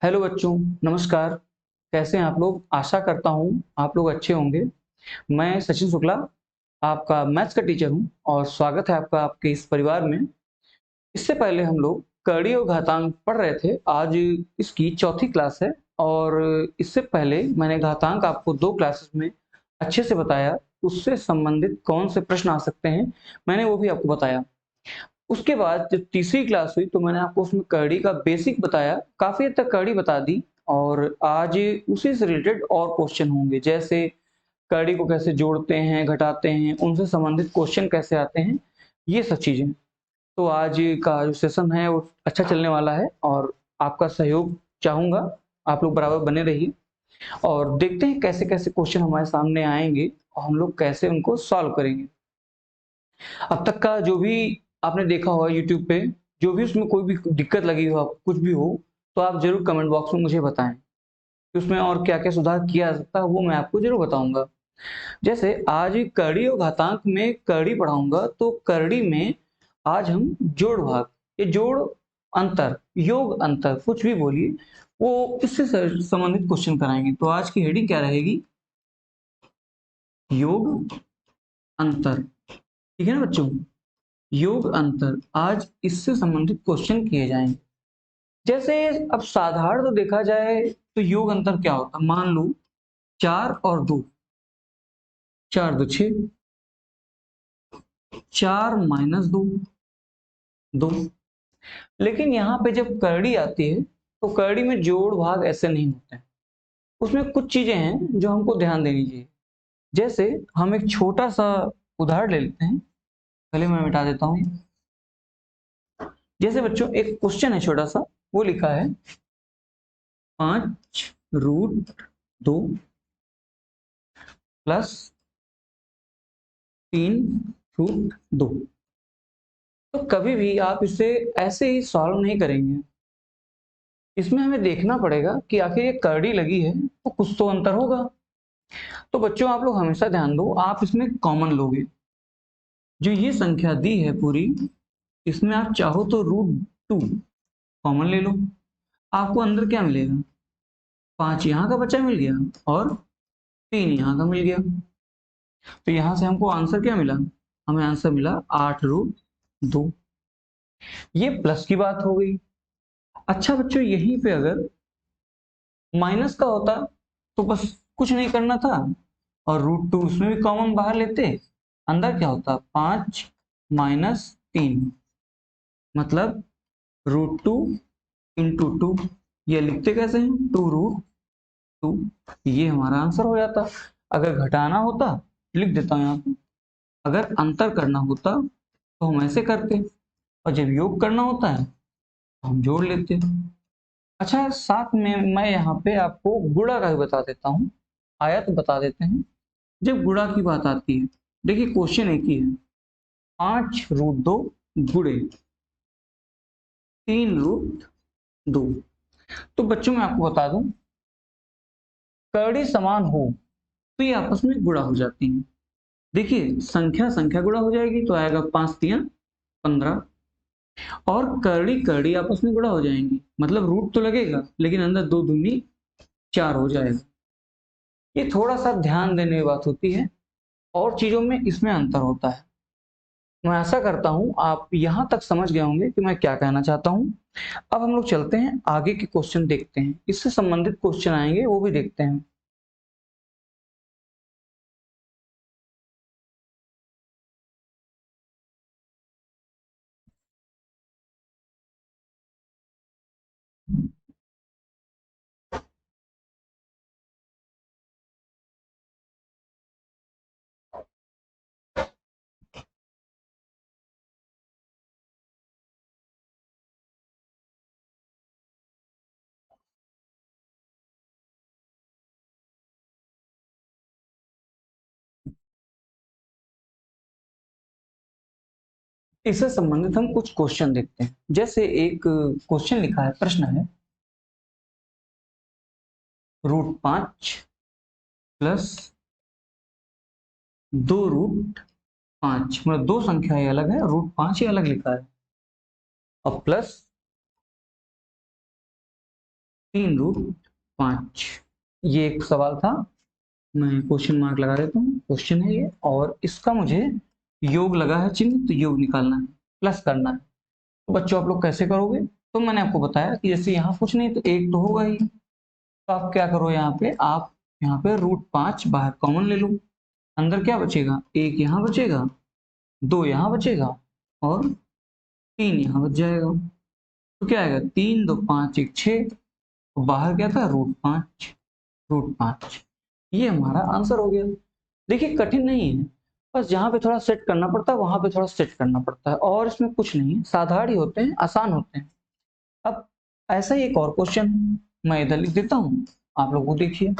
Hello बच्चों, नमस्कार। कैसे हैं आप लोग? आशा करता हूँ आप लोग अच्छे होंगे। मैं सचिन शुक्ला, आपका मैथ्स का टीचर हूँ और स्वागत है आपका आपके इस परिवार में। इससे पहले हम लोग कड़ी और घातांक पढ़ रहे थे। आज इसकी चौथी क्लास है और इससे पहले मैंने घातांक आपको 2 क्लासेस में अच्छे से बताया। उससे संबंधित कौन से प्रश्न आ सकते हैं, मैंने वो भी आपको बताया। उसके बाद जब तीसरी क्लास हुई तो मैंने आपको उसमें करड़ी का बेसिक बताया, काफ़ी हद तक करड़ी बता दी और आज उसी से रिलेटेड और क्वेश्चन होंगे, जैसे करड़ी को कैसे जोड़ते हैं, घटाते हैं, उनसे संबंधित क्वेश्चन कैसे आते हैं, ये सब चीज़ें। तो आज का जो सेशन है वो अच्छा चलने वाला है और आपका सहयोग चाहूँगा, आप लोग बराबर बने रहिए और देखते हैं कैसे-कैसे क्वेश्चन हमारे सामने आएँगे और हम लोग कैसे उनको सॉल्व करेंगे। अब तक का जो भी आपने देखा होगा यूट्यूब पे, जो भी उसमें कोई भी दिक्कत लगी हो आपको, कुछ भी हो, तो आप ज़रूर कमेंट बॉक्स में मुझे बताएँ कि उसमें और क्या-क्या सुधार किया जा सकता है, वो मैं आपको ज़रूर बताऊँगा। जैसे आज करड़ी और घातांक में करड़ी पढ़ाऊँगा, तो करड़ी में आज हम जोड़ भाग, ये जोड़ अंतर, योग अंतर, कुछ भी बोलिए, वो इससे संबंधित क्वेश्चन कराएँगे। तो आज की हेडिंग क्या रहेगी? योग अंतर। ठीक है ना बच्चों? योग अंतर, आज इससे संबंधित क्वेश्चन किए जाएंगे। जैसे अब साधारण तो देखा जाए तो योग अंतर क्या होता है? मान लो 4 और 2, 4 2 6, 4 माइनस 2 2। लेकिन यहाँ पे जब करड़ी आती है तो करड़ी में जोड़ भाग ऐसे नहीं होते हैं। उसमें कुछ चीजें हैं जो हमको ध्यान देनी चाहिए। जैसे हम एक छोटा सा उदाहरण ले लेते हैं, पहले मैं मिटा देता हूँ। जैसे बच्चों एक क्वेश्चन है छोटा सा, वो लिखा है 5√2 प्लस 3√2। तो कभी भी आप इसे ऐसे ही सॉल्व नहीं करेंगे। इसमें हमें देखना पड़ेगा कि आखिर ये करड़ी लगी है तो कुछ तो अंतर होगा। तो बच्चों आप लोग हमेशा ध्यान दो, आप इसमें कॉमन लोगे। जो ये संख्या दी है पूरी, इसमें आप चाहो तो √2 कॉमन ले लो। आपको अंदर क्या मिलेगा? 5 यहाँ का बच्चा मिल गया और 3 यहाँ का मिल गया। तो यहाँ से हमको आंसर क्या मिला? हमें आंसर मिला 8√2। ये प्लस की बात हो गई। अच्छा बच्चों, यहीं पे अगर माइनस का होता तो बस कुछ नहीं करना था और √2 उसमें भी कॉमन बाहर लेते, अंदर क्या होता? 5 माइनस 3, मतलब √2 इंटू 2। ये लिखते कैसे हैं? 2√2। ये हमारा आंसर हो जाता। अगर घटाना होता, लिख देता हूँ यहाँ पे। अगर अंतर करना होता तो हम ऐसे करते और जब योग करना होता है तो हम जोड़ लेते। अच्छा, साथ में मैं यहाँ पे आपको गुणा का भी बता देता हूँ। आया तो बता देते हैं। जब गुणा की बात आती है, देखिए क्वेश्चन एक ही है, 5√2 गुणे 3√2। तो बच्चों मैं आपको बता दूं, करड़ी समान हो तो ये आपस में गुणा हो जाती हैं। देखिए संख्या संख्या गुणा हो जाएगी तो आएगा 5 3 15, और करड़ी करड़ी आपस में गुणा हो जाएंगी, मतलब रूट तो लगेगा लेकिन अंदर 2 दूनी 4 हो जाएगा। ये थोड़ा सा ध्यान देने की बात होती है और चीजों में इसमें अंतर होता है। मैं आशा करता हूं आप यहां तक समझ गए होंगे कि मैं क्या कहना चाहता हूं। अब हम लोग चलते हैं आगे के क्वेश्चन देखते हैं, इससे संबंधित क्वेश्चन आएंगे वो भी देखते हैं। इससे संबंधित हम कुछ क्वेश्चन देखते हैं। जैसे एक क्वेश्चन लिखा है, प्रश्न है √5 प्लस 2√5, मतलब दो संख्या ये अलग है, √5 ही अलग लिखा है, और प्लस 3√5। ये एक सवाल था, मैं क्वेश्चन मार्क लगा देता हूँ, क्वेश्चन है ये, और इसका मुझे योग लगा है चिन्ह, तो योग निकालना है, प्लस करना है। तो बच्चों आप लोग कैसे करोगे? तो मैंने आपको बताया कि जैसे यहाँ कुछ नहीं तो एक तो होगा ही, तो आप क्या करो, आप यहाँ पे √5 बाहर कॉमन ले लो। अंदर क्या बचेगा? एक यहाँ बचेगा, 2 यहाँ बचेगा और 3 यहाँ बच जाएगा। तो क्या आएगा? 3 2 5 1 6, बाहर क्या था? √5। ये हमारा आंसर हो गया। देखिए कठिन नहीं है, बस जहाँ पे थोड़ा सेट करना पड़ता है वहां पे थोड़ा सेट करना पड़ता है, और इसमें कुछ नहीं है, साधारण ही होते हैं, आसान होते हैं। अब ऐसा ही एक और क्वेश्चन मैं इधर लिख देता हूँ, आप लोग को देखिए,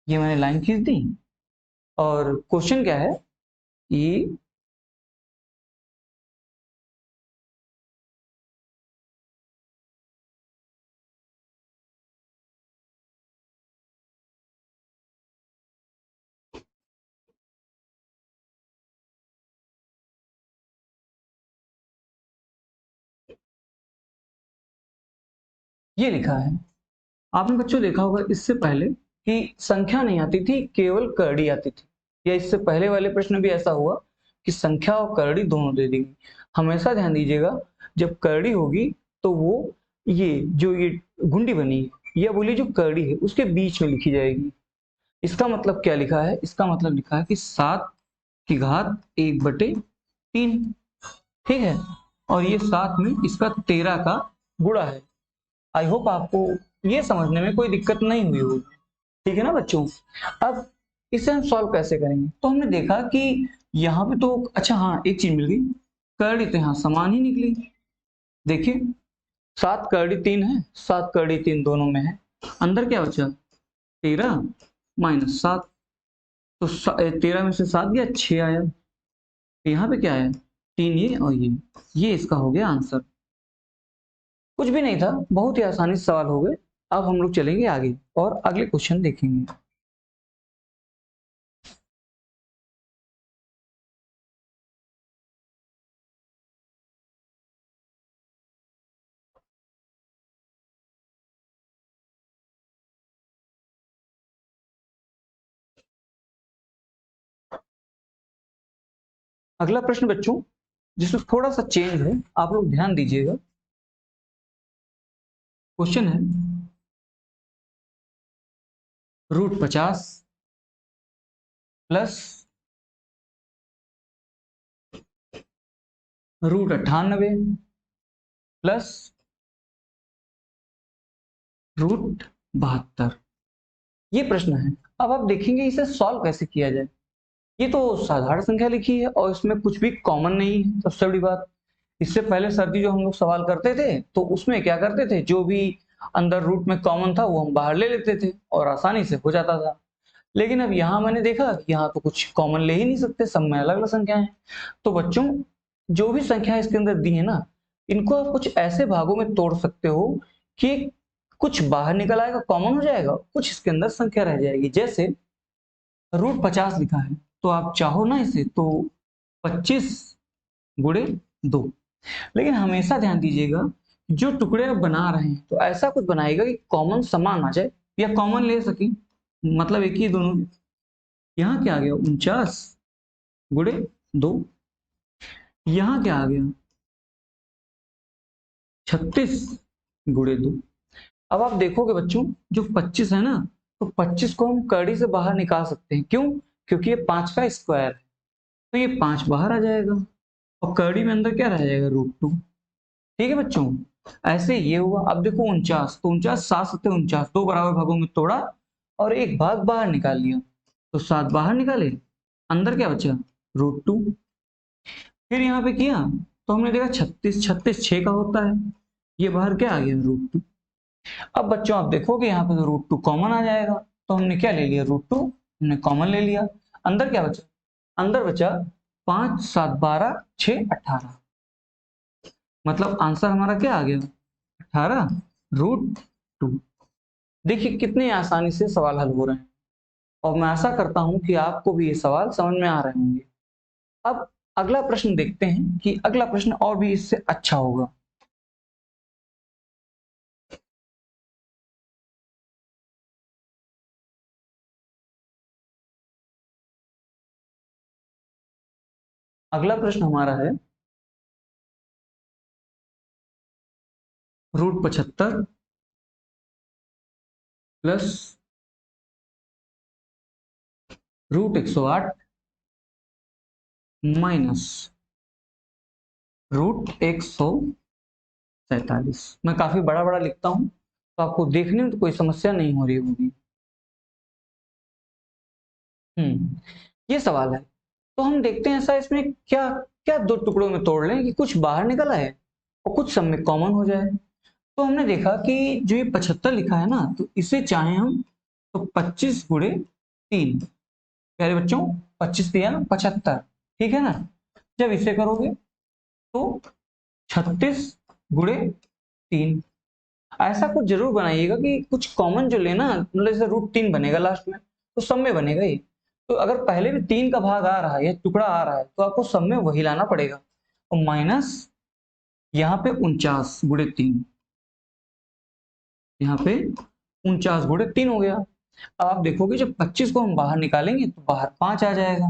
ये मैंने लाइन खींच दी, और क्वेश्चन क्या है कि ये लिखा है, आपने बच्चों देखा होगा इससे पहले कि संख्या नहीं आती थी, केवल करड़ी आती थी, या इससे पहले वाले प्रश्न भी ऐसा हुआ कि संख्या और करड़ी दोनों दे दी गई। हमेशा ध्यान दीजिएगा, जब करड़ी होगी तो वो ये घुंडी बनी है, या बोलिए जो करड़ी है उसके बीच में लिखी जाएगी। इसका मतलब क्या लिखा है? इसका मतलब लिखा है कि 7 की घात 1/3, ठीक है, और ये 7 में इसका 13 का गुणा है। आई होप आपको ये समझने में कोई दिक्कत नहीं हुई होगी, ठीक है ना बच्चों? अब इसे हम सॉल्व कैसे करेंगे? तो हमने देखा कि यहाँ पे तो अच्छा हाँ, एक चीज मिल गई, करड़ी तो यहाँ समान ही निकली। देखिए 7 करड़ी 3 है, 7 करड़ी 3 दोनों में है, अंदर क्या बचा? 13 - 7, तो 13 में से 7 गया, 6 आया। तो यहाँ पे क्या है? 3 ये और ये इसका हो गया आंसर। कुछ भी नहीं था, बहुत ही आसानी से सवाल हो गए। अब हम लोग चलेंगे आगे और अगले क्वेश्चन देखेंगे। अगला प्रश्न बच्चों, जिसमें थोड़ा सा चेंज है, आप लोग ध्यान दीजिएगा। क्वेश्चन है √50 प्लस √98 प्लस √72। ये प्रश्न है। अब आप देखेंगे इसे सॉल्व कैसे किया जाए। ये तो साधारण संख्या लिखी है और इसमें कुछ भी कॉमन नहीं है, सबसे बड़ी बात। इससे पहले सर जी जो हम लोग सवाल करते थे तो उसमें क्या करते थे, जो भी अंदर रूट में कॉमन था वो हम बाहर ले लेते थे और आसानी से हो जाता था। लेकिन अब यहाँ मैंने देखा कि यहाँ तो कुछ कॉमन ले ही नहीं सकते, सब में अलग अलग संख्याएं हैं। तो बच्चों जो भी संख्या इसके अंदर दी है ना, इनको आप कुछ ऐसे भागों में तोड़ सकते हो कि कुछ बाहर निकल आएगा, कॉमन हो जाएगा, कुछ इसके अंदर संख्या रह जाएगी। जैसे √50 लिखा है, तो आप चाहो ना इसे तो 25 × 2। लेकिन हमेशा ध्यान दीजिएगा, जो टुकड़े आप बना रहे हैं तो ऐसा कुछ बनाएगा कि कॉमन समान आ जाए या कॉमन ले सके, मतलब एक ही दोनों। यहाँ क्या आ गया? 49 × 2। यहाँ क्या आ गया? 36 × 2। अब आप देखोगे बच्चों, जो 25 है ना, तो 25 को हम कड़ी से बाहर निकाल सकते हैं। क्यों? क्योंकि ये 5 का स्क्वायर है, तो ये 5 बाहर आ जाएगा और कड़ी में अंदर क्या रह जाएगा? √2। ठीक है बच्चों, ऐसे ये हुआ। अब देखो 49, तो 49 7 7 49, दो बराबर भागों में तोड़ा और एक भाग बाहर निकाल लिया, तो 7 बाहर निकाले, अंदर क्या बचा? √2। फिर यहाँ पे किया तो हमने देखा 36 36 6 का होता है, ये बाहर क्या आ गया? √2। अब बच्चों आप देखोगे यहाँ पे तो √2 कॉमन आ जाएगा, तो हमने क्या ले लिया? √2 हमने कॉमन ले लिया। अंदर क्या बचा? अंदर बचा 5 7 12 6 18, मतलब आंसर हमारा क्या आ गया? 18 √2। देखिए कितने आसानी से सवाल हल हो रहे हैं, और मैं आशा करता हूं कि आपको भी ये सवाल समझ में आ रहे होंगे। अब अगला प्रश्न देखते हैं कि अगला प्रश्न और भी इससे अच्छा होगा। अगला प्रश्न हमारा है √75 प्लस √108 माइनस √147। मैं काफी बड़ा बड़ा लिखता हूं तो आपको देखने में तो कोई समस्या नहीं हो रही होगी। ये सवाल है, तो हम देखते हैं ऐसा इसमें क्या क्या दो टुकड़ों में तोड़ लें कि कुछ बाहर निकला है और कुछ सब में कॉमन हो जाए। तो हमने देखा कि जो ये 75 लिखा है ना, तो इसे चाहे हम तो 25 × 3, प्यारे बच्चों 25 दिया 75, ठीक है ना। जब इसे करोगे तो 36 × 3। ऐसा कुछ जरूर बनाइएगा कि कुछ कॉमन जो लेना, मतलब जैसे √3 बनेगा लास्ट में, तो सब में बनेगा ही। तो अगर पहले भी 3 का भाग आ रहा है या टुकड़ा आ रहा है तो आपको सब में वही लाना पड़ेगा। और माइनस यहाँ पे 49 × 3, यहाँ पे 49 × 3 हो गया। अब आप देखोगे जब 25 को हम बाहर निकालेंगे तो बाहर 5 आ जाएगा,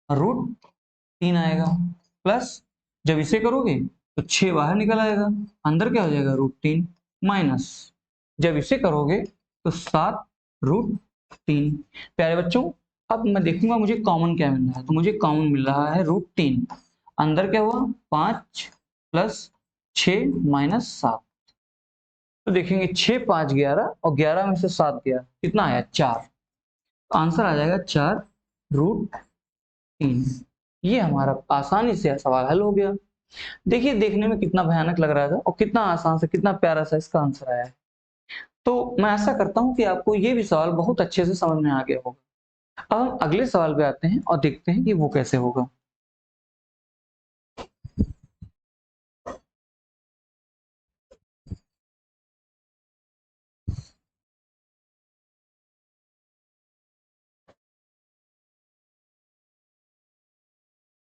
√3 आएगा, प्लस जब इसे करोगे तो 6 बाहर निकल आएगा, अंदर क्या हो जाएगा √3, माइनस जब इसे करोगे तो 7 √3। प्यारे बच्चों अब मैं देखूंगा मुझे कॉमन क्या मिल रहा है, तो मुझे कॉमन मिल रहा है √3, अंदर क्या हुआ 5 प्लस 6 माइनस 7। तो देखेंगे 6 5 11 और 11 में से 7 गया, कितना आया 4। आंसर आ जाएगा 4√3। ये हमारा आसानी से सवाल हल हो गया। देखिए देखने में कितना भयानक लग रहा था और कितना आसान से कितना प्यारा सा इसका आंसर आया है। तो मैं आशा करता हूं कि आपको ये भी सवाल बहुत अच्छे से समझ में आ गया होगा। अब हम अगले सवाल पे आते हैं और देखते हैं कि वो कैसे होगा।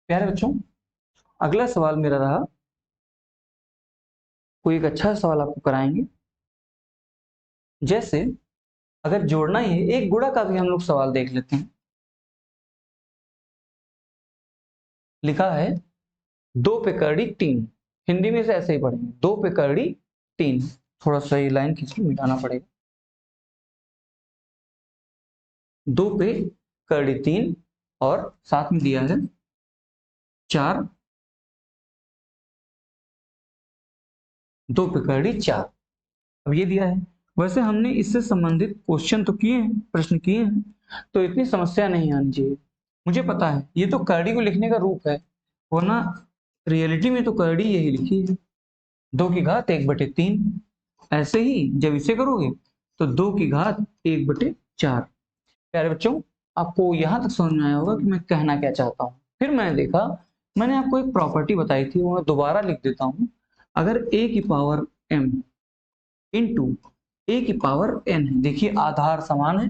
प्यारे बच्चों अगला सवाल मेरा रहा, कोई एक अच्छा सवाल आपको कराएंगे। जैसे अगर जोड़ना ही है, एक गुणा का भी हम लोग सवाल देख लेते हैं। लिखा है 2 पे करड़ी 3, हिंदी में से ऐसे ही पढ़ेंगे 2 पे करड़ी 3। थोड़ा सा ये लाइन खींच के मिटाना पड़ेगा। 2 पे करड़ी 3 और साथ में दिया है 4, 2 पे करड़ी 4। अब ये दिया है, वैसे हमने इससे संबंधित क्वेश्चन तो किए हैं, प्रश्न किए हैं, तो इतनी समस्या नहीं आनी चाहिए। मुझे पता है ये तो करड़ी को लिखने का रूप है, वरना रियलिटी में तो करड़ी यही लिखी है 2 की घात 1/3। ऐसे ही जब इसे करोगे तो 2 की घात 1/4। प्यारे बच्चों आपको यहां तक समझ में आया होगा कि मैं कहना क्या चाहता हूं। फिर मैंने देखा, मैंने आपको एक प्रॉपर्टी बताई थी, वो मैं दोबारा लिख देता हूं। अगर a⁻m इंटू a⁻n है, देखिए आधार समान है,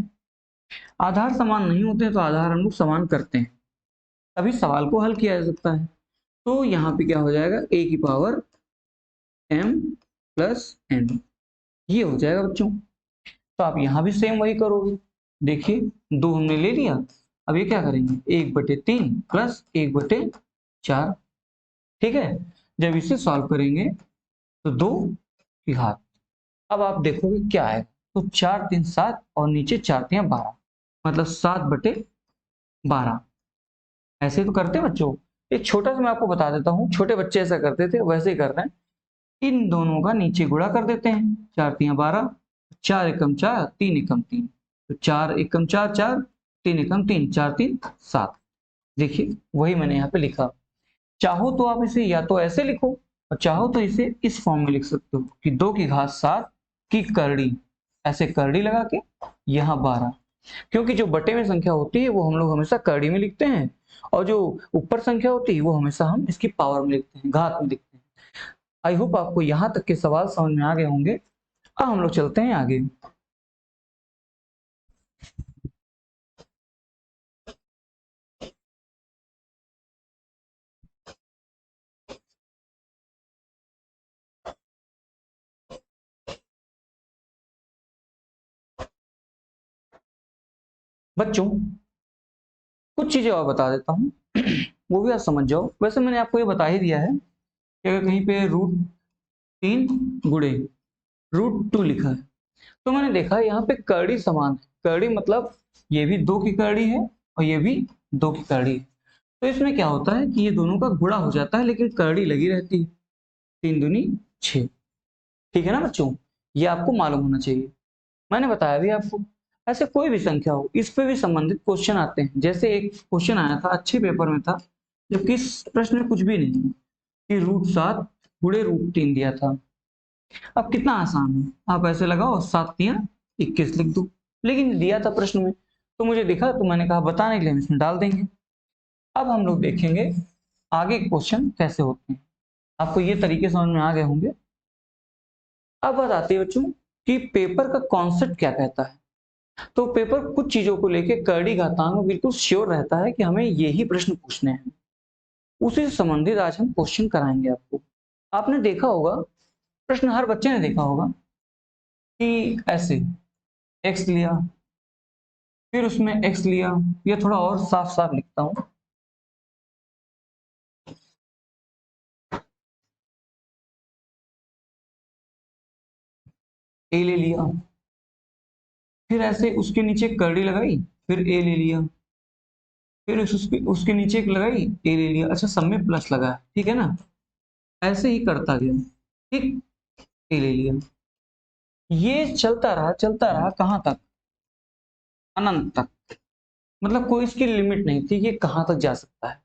आधार समान नहीं होते हैं तो आधार हम लोग समान करते हैं तभी सवाल को हल किया जा सकता है। तो यहाँ पे क्या हो जाएगा a⁻m प्लस n, ये हो जाएगा बच्चों। तो आप यहां भी सेम वही करोगे। देखिए 2 हमने ले लिया, अब ये क्या करेंगे 1/3 प्लस 1/4, ठीक है। जब इसे सॉल्व करेंगे तो 2 की घात, अब आप देखोगे क्या आएगा, तो 4 3 7 और नीचे 4 3 12, मतलब 7/12। ऐसे तो करते हैं बच्चों। एक छोटा सा मैं आपको बता देता हूँ, छोटे बच्चे ऐसा करते थे वैसे ही कर रहे हैं। इन दोनों का नीचे गुणा कर देते हैं, 4 3 12, 4 एकम 4, 3 एकम 3, तो 4 एकम 4 4, 3 एकम 3, 4 3 7। देखिए वही मैंने यहाँ पे लिखा। चाहो तो आप इसे या तो ऐसे लिखो और चाहो तो इसे इस फॉर्म में लिख सकते हो कि 2 की घात 7 की करड़ी, ऐसे करड़ी लगा के यहाँ 12, क्योंकि जो बटे में संख्या होती है वो हम लोग हमेशा करड़ी में लिखते हैं और जो ऊपर संख्या होती है वो हमेशा हम इसकी पावर में लिखते हैं, घात में लिखते हैं। आई होप आपको यहाँ तक के सवाल समझ में आ गए होंगे। अब हम लोग चलते हैं आगे। बच्चों कुछ चीजें और बता देता हूँ। वो भी आप समझ जाओ। वैसे मैंने आपको ये बता ही दिया है कि अगर कहीं पे √3 गुणे √2 लिखा है तो मैंने देखा यहाँ पे करड़ी समान है। करड़ी मतलब ये भी 2 की करड़ी है और ये भी 2 की करड़ी है। तो इसमें क्या होता है कि ये दोनों का गुणा हो जाता है लेकिन करड़ी लगी रहती है। 3 दूनी 6। ठीक है ना बच्चों, ये आपको मालूम होना चाहिए। मैंने बताया भी आपको। ऐसे कोई भी संख्या हो इस पे भी संबंधित क्वेश्चन आते हैं। जैसे एक क्वेश्चन आया था अच्छे पेपर में था, जबकि इस प्रश्न में कुछ भी नहीं है कि √7 गुणे √3 दिया था। अब कितना आसान है, आप ऐसे लगाओ 7 तियां 21 लिख दो। लेकिन दिया था प्रश्न में तो मुझे दिखा तो मैंने कहा बताने के लिए हम इसमें डाल देंगे। अब हम लोग देखेंगे आगे क्वेश्चन कैसे होते हैं। आपको ये तरीके समझ में आ गए होंगे। अब बात आती है बच्चों कि पेपर का कॉन्सेप्ट क्या कहता है। तो पेपर कुछ चीजों को लेके करड़ी घातांक में बिल्कुल श्योर रहता है कि हमें यही प्रश्न पूछने हैं। उसी से संबंधित आज हम क्वेश्चन कराएंगे आपको। आपने देखा होगा, प्रश्न हर बच्चे ने देखा होगा कि ऐसे x लिया, फिर उसमें x लिया। ये थोड़ा और साफ साफ लिखता हूं। a ले लिया, फिर ऐसे उसके नीचे करड़ी लगाई, फिर a ले लिया, फिर उसके नीचे एक लगाई, a ले लिया। अच्छा, सब में प्लस लगा है, ठीक है ना। ऐसे ही करता गया, ठीक। a ले लिया, ये चलता रहा कहां तक, अनंत तक। मतलब कोई इसकी लिमिट नहीं थी, ये कहां तक जा सकता है।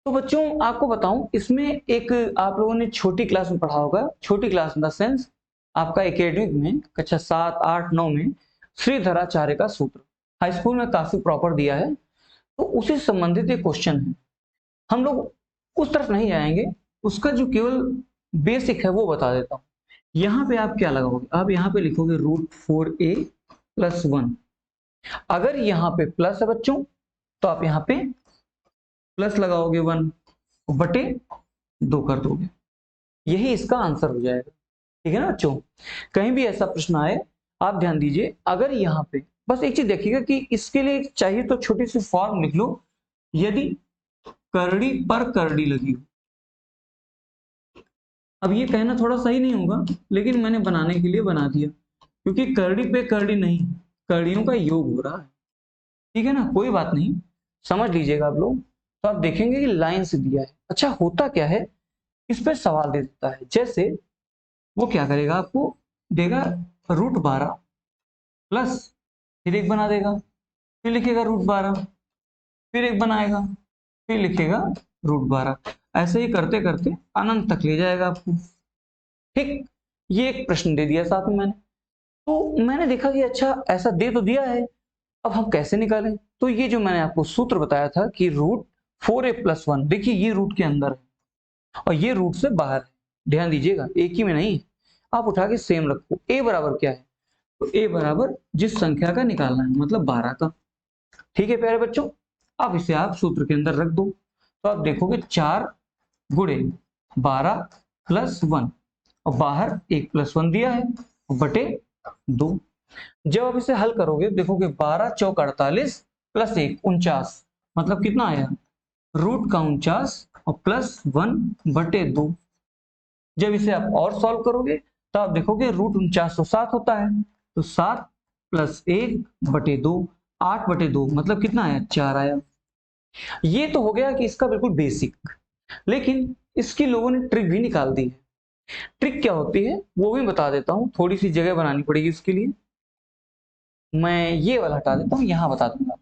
तो बच्चों आपको बताऊं, इसमें एक आप लोगों ने छोटी क्लास में पढ़ा होगा, छोटी क्लास इन द सेंस आपका एकेडमिक में कक्षा 7, 8, 9 में श्रीधराचार्य का सूत्र। हाई स्कूल में काफी प्रॉपर दिया है, तो उसी से संबंधित एक क्वेश्चन है। हम लोग उस तरफ नहीं जाएंगे, उसका जो केवल बेसिक है वो बता देता हूं। यहाँ पे आप क्या लगाओगे, आप यहाँ पे लिखोगे √4a + 1। अगर यहाँ पे प्लस है बच्चों तो आप यहाँ पे प्लस लगाओगे 1 बटे 2 कर दोगे। यही इसका आंसर हो जाएगा। ठीक है ना बच्चों। कहीं भी ऐसा प्रश्न आए आप ध्यान दीजिए, अगर यहाँ पे बस एक चीज देखिएगा कि इसके लिए चाहिए तो छोटी सी फॉर्म लिख लो। यदि करड़ी पर करड़ी लगी हो, अब ये कहना थोड़ा सही नहीं होगा लेकिन मैंने बनाने के लिए बना दिया, क्योंकि करड़ी पे करड़ी नहीं, कड़ियों का योग हो रहा है। ठीक है ना, कोई बात नहीं, समझ लीजिएगा आप लोग। तो आप देखेंगे कि लाइन से दिया है। अच्छा, होता क्या है, इस पे सवाल दे देता है। जैसे वो क्या करेगा, आपको देगा √12 प्लस, फिर एक बना देगा, फिर लिखेगा √12, फिर एक बनाएगा, फिर लिखेगा √12। ऐसे ही करते करते अनंत तक ले जाएगा आपको। ठीक, ये एक प्रश्न दे दिया साथ में मैंने। तो मैंने देखा कि अच्छा ऐसा दे तो दिया है, अब हम कैसे निकालें। तो ये जो मैंने आपको सूत्र बताया था कि √4a + 1, देखिए ये रूट के अंदर है और ये रूट से बाहर है। ध्यान दीजिएगा, एक ही में नहीं, आप उठा के सेम रखो। a बराबर क्या है, तो a बराबर जिस संख्या का निकालना है, मतलब 12 का। ठीक है प्यारे बच्चों, अब इसे आप सूत्र के अंदर रख दो। तो आप देखोगे 4 गुणे 12 + 1, और बाहर 1 + 1 दिया है बटे 2। जब आप इसे हल करोगे देखोगे 12 चौक 48 + 1 49, मतलब कितना आया, रूट का 49 और +1 बटे 2। जब इसे आप और सॉल्व करोगे तो आप देखोगे √49 तो 7 होता है, तो 7 + 1 बटे 2, 8 बटे 2, मतलब कितना आया, 4 आया। ये तो हो गया कि इसका बिल्कुल बेसिक, लेकिन इसकी लोगों ने ट्रिक भी निकाल दी है। ट्रिक क्या होती है वो भी बता देता हूं, थोड़ी सी जगह बनानी पड़ेगी इसके लिए। मैं ये वाला हटा देता हूं, यहां बता दूंगा।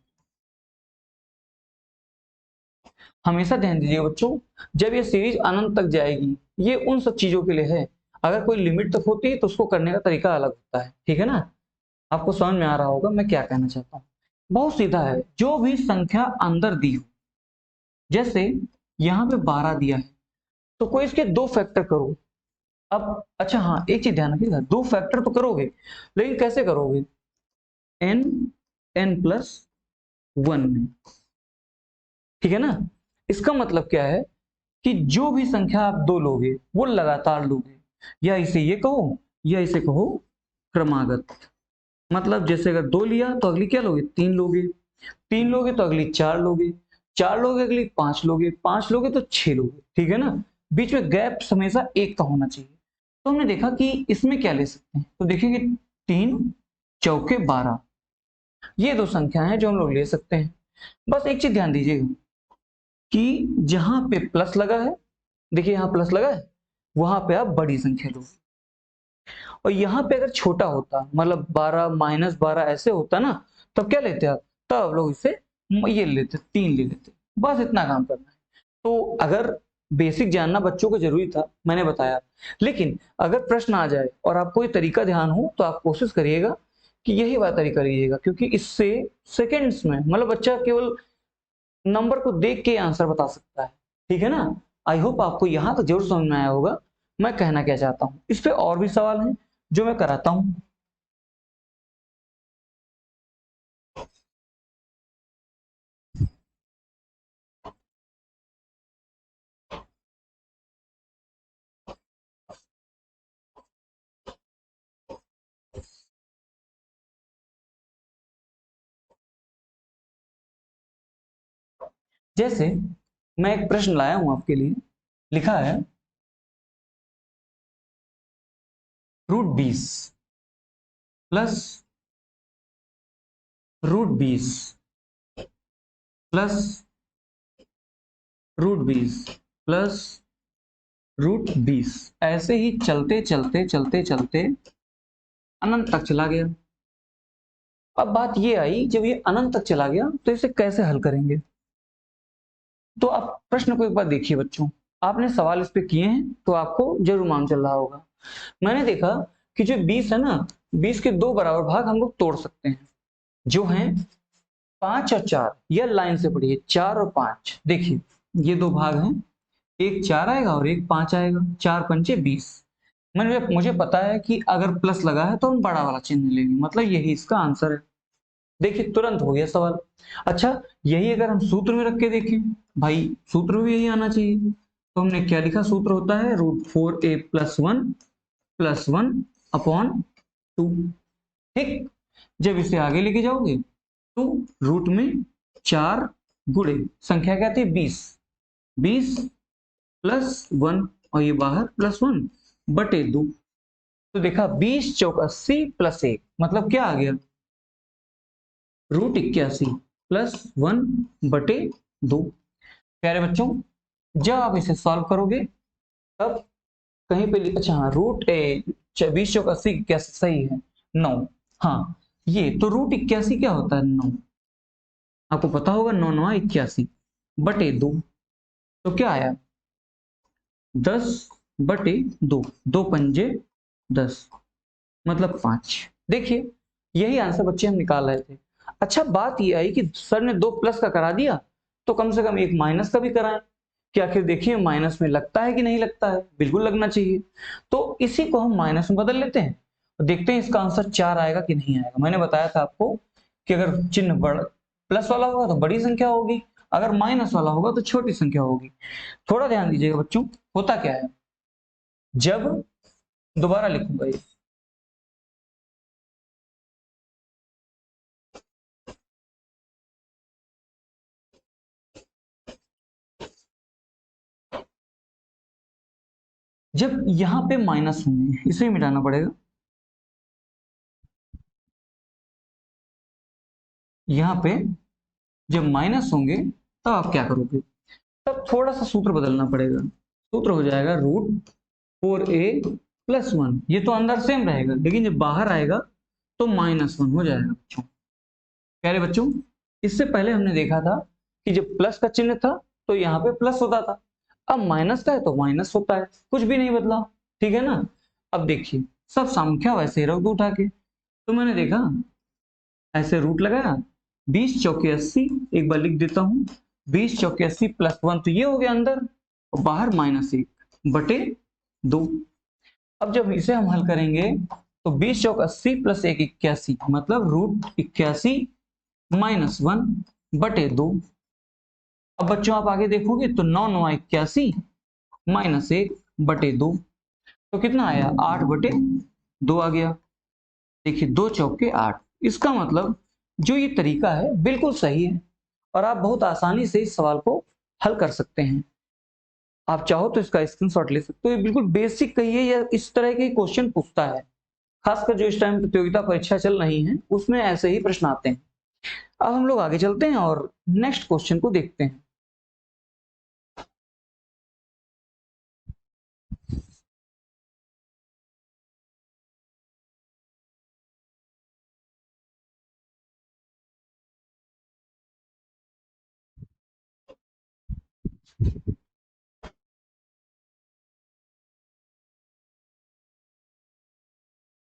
हमेशा ध्यान दीजिएगा बच्चों, जब ये सीरीज अनंत तक जाएगी, ये उन सब चीजों के लिए है। अगर कोई लिमिट तक होती है तो उसको करने का तरीका अलग होता है। ठीक है ना, आपको समझ में आ रहा होगा मैं क्या कहना चाहता हूँ। बहुत सीधा है, जो भी संख्या अंदर दी हो, जैसे यहाँ पे 12 दिया है तो कोई इसके 2 फैक्टर करो। अब अच्छा हाँ, एक चीज ध्यान रखिएगा, 2 फैक्टर तो करोगे लेकिन कैसे करोगे, n n+1 में। ठीक है ना, इसका मतलब क्या है कि जो भी संख्या आप 2 लोगे वो लगातार लोगे, या इसे ये कहो या इसे कहो क्रमागत। मतलब जैसे अगर 2 लिया तो अगली क्या लोगे, 3 लोगे, 3 लोगे तो अगली 4 लोगे, 4 लोगे अगली 5 लोगे, 5 लोगे तो 6 लोगे, ठीक है ना। बीच में गैप हमेशा 1 का होना चाहिए। तो हमने देखा कि इसमें क्या ले सकते हैं, तो देखिए कि 3 चौके 12, ये दो संख्या है जो हम लोग ले सकते हैं। बस एक चीज ध्यान दीजिएगा कि जहां पे प्लस लगा है, देखिए यहां प्लस लगा है, वहां पे आप बड़ी संख्या लो। और यहाँ पे अगर छोटा होता, मतलब 12 -12 ऐसे होता ना, तब क्या लेते आप, तब लोग इसे ये लेते, 3 ले लेते। बस इतना काम करना है। तो अगर बेसिक जानना बच्चों को जरूरी था, मैंने बताया, लेकिन अगर प्रश्न आ जाए और आपको ये तरीका ध्यान हो तो आप कोशिश करिएगा कि यही वाला तरीका लीजिएगा, क्योंकि इससे सेकेंड्स में, मतलब बच्चा केवल नंबर को देख के आंसर बता सकता है, ठीक है ना। आई होप आपको यहां तक जरूर समझ में आया होगा मैं कहना क्या चाहता हूं। इस पे और भी सवाल हैं जो मैं कराता हूं। जैसे मैं एक प्रश्न लाया हूं आपके लिए, लिखा है √20 प्लस √20 प्लस √20 प्लस √20, ऐसे ही चलते चलते चलते चलते अनंत तक चला गया। अब बात ये आई, जब ये अनंत तक चला गया तो इसे कैसे हल करेंगे। तो आप प्रश्न को एक बार देखिए बच्चों, आपने सवाल इस पे किए हैं तो आपको जरूर मालूम चल रहा होगा। मैंने देखा कि जो 20 है ना, 20 के दो बराबर भाग हम लोग तोड़ सकते हैं, जो हैं 5 और 4। यह लाइन से पढ़िए, 4 और 5। देखिए ये दो भाग हैं, एक 4 आएगा और एक 5 आएगा, 4 पंचे 20। मुझे पता है कि अगर प्लस लगा है तो हम बड़ा वाला चिन्ह लेंगे, मतलब यही इसका आंसर है। देखिए तुरंत हो गया सवाल। अच्छा, यही अगर हम सूत्र में रख के देखें, भाई सूत्र में भी यही आना चाहिए। तो हमने क्या लिखा, सूत्र होता है √4a + 1 अपॉन 2। ठीक, जब इसे आगे लेके जाओगे तो रूट में 4 गुणे संख्या क्या थी, 20, 20 + 1 और ये बाहर +1 बटे 2। तो देखा 20 चौक 80 + 1 मतलब क्या आ गया, √81 + 1 बटे 2। प्यारे बच्चों, जब आप इसे सॉल्व करोगे तब कहीं पे अच्छा हाँ, √20 चौक 80 81 सही है 9। हाँ, ये तो √81 क्या होता है, 9। आपको पता होगा, 9 9 81 बटे 2। तो क्या आया, 10 बटे 2, 2 पंजे 10 मतलब 5। देखिए यही आंसर बच्चे हम निकाल रहे थे। अच्छा, बात ये आई कि सर ने 2 प्लस का करा दिया, तो कम से कम एक माइनस का भी कराएं कि आखिर देखिए माइनस में लगता है कि नहीं लगता है, बिल्कुल लगना चाहिए। तो इसी को हम माइनस में बदल लेते हैं और देखते हैं इसका आंसर 4 आएगा कि नहीं आएगा। मैंने बताया था आपको कि अगर चिन्ह बड़ा प्लस वाला होगा तो बड़ी संख्या होगी, अगर माइनस वाला होगा तो छोटी संख्या होगी। थोड़ा ध्यान दीजिएगा बच्चों, होता क्या है, जब दोबारा लिखूंगा ये, जब यहां पे माइनस होंगे इसे मिटाना पड़ेगा, यहां पे जब माइनस होंगे तब आप क्या करोगे, तब थोड़ा सा सूत्र बदलना पड़ेगा। सूत्र हो जाएगा √4a + 1। ये तो अंदर सेम रहेगा, लेकिन जब बाहर आएगा तो -1 हो जाएगा बच्चों। प्यारे बच्चों, इससे पहले हमने देखा था कि जब प्लस का चिन्ह था तो यहाँ पे प्लस होता था, अब माइनस का है तो माइनस होता है, कुछ भी नहीं बदला, ठीक है ना। अब देखिए सब संख्या वैसे ही रख दो उठा के, तो मैंने देखा ऐसे रूट लगाया, 20 चौके 80, एक बार लिख देता हूं, 20 चौके 80 + 1 तो ये हो गया अंदर, और बाहर -1 बटे 2। अब जब इसे हम हल करेंगे तो 20 चौक 80 + 1 81 मतलब √81 -1 बटे 2। अब बच्चों आप आगे देखोगे तो 9 9 81 -1 बटे 2, तो कितना आया, 8 बटे 2 आ गया। देखिए 2 चौके 8, इसका मतलब जो ये तरीका है बिल्कुल सही है। और आप बहुत आसानी से इस सवाल को हल कर सकते हैं। आप चाहो तो इसका स्क्रीनशॉट ले सकते हो। ये बिल्कुल बेसिक कहिए या इस तरह के क्वेश्चन पूछता है, खासकर जो इस टाइम प्रतियोगिता परीक्षा चल रही है उसमें ऐसे ही प्रश्न आते हैं। अब हम लोग आगे चलते हैं और नेक्स्ट क्वेश्चन को देखते हैं।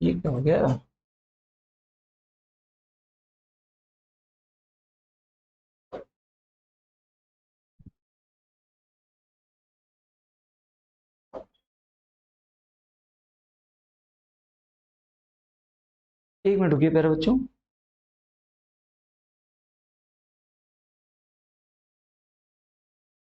ये क्या हो गया? एक मिनट रुकिए प्यारे बच्चों।